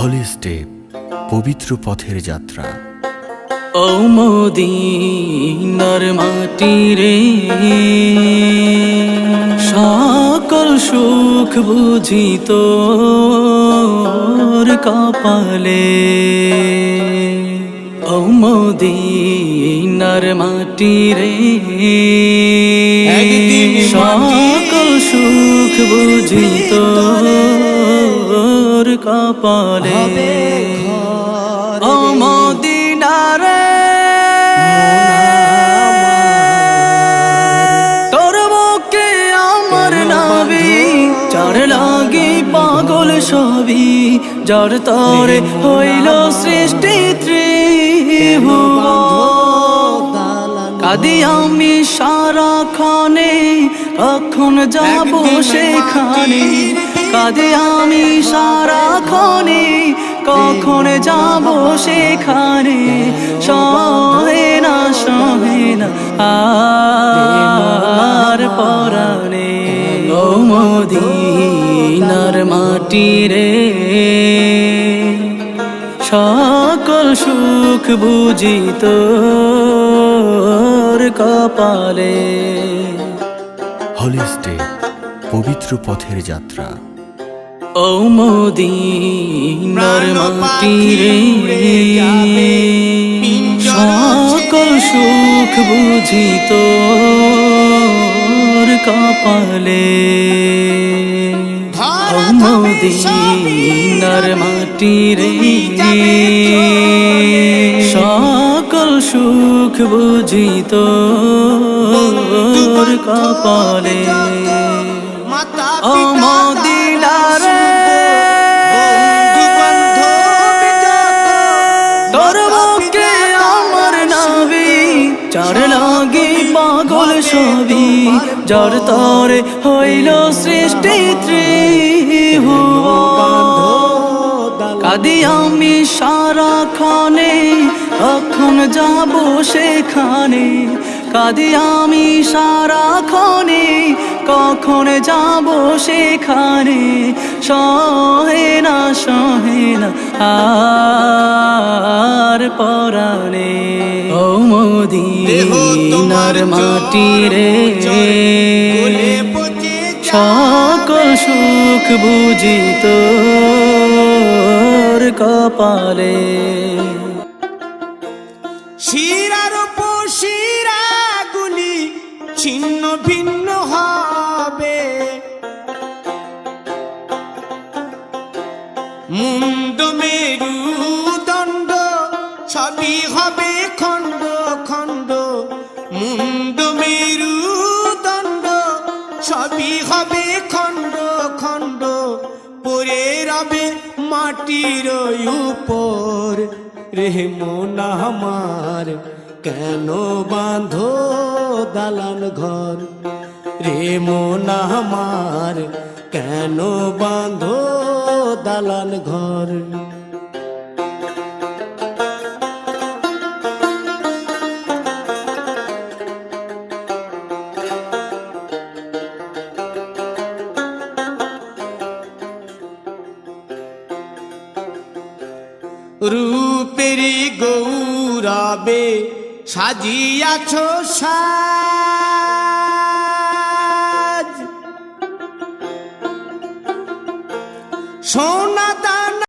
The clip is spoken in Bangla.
হলি স্টেপ, পবিত্র পথের যাত্রা। ও মদিনার মাটি রে, সকল সুখ বুঝি তোর কপালে। ও মদিনার মাটি রে, সকল সুখ বুঝি তোর কপালে। ও মদিনার তোর বুকে আমার নাবি, যার লাগি পাগল সবই, যার তরে হইল সৃষ্টি ত্রিভুবন। কাঁদি আমি সারাক্ষণে, কখন যাব সেখানে। কাঁদি আমি সারাক্ষণে, কখন যাব সেখানে। সহে না আর পরাণে। ও মদিনার মাটি রে, সকল সুখ বুঝি তোর কপালে। হলি স্টেপ, পবিত্র পথের যাত্রা। ও মদিনার মাটি রে, সকল সুখ বুঝি তোর কপালে। ও মদিনার মাটি রে, সকল সুখ বুঝি তোর কপালে। ও মদিনার তোর বুকে আমার নাবি, যার লাগি পাগল সবই, যার তরে হইল সৃষ্টি ত্রিভুবন। কাঁদি আমি সারাক্ষণে, কখন যাব সেখানে। কাঁদি আমি সারাক্ষণে, কখন যাব সেখানে। সহে না আর পরাণে। ও মদিনার মাটি রে, সকল সুখ বুঝি তোর কপালে। শিরার উপর শিরাগুলি ছিন্ন ভিন্ন হবে, মুন্ড মেরুদণ্ড সবই হবে খণ্ড খণ্ড। মুন্ড মেরুদণ্ড সবই হবে খণ্ড খণ্ড। পড়ে রবে মাটির উপর, রে মন আমার কেন বাঁধো দালান ঘর। রে মন আমার কেন বাঁধো দালান ঘর। রূপেরি গৌরবে সাজিয়াছ সাজ, সোনা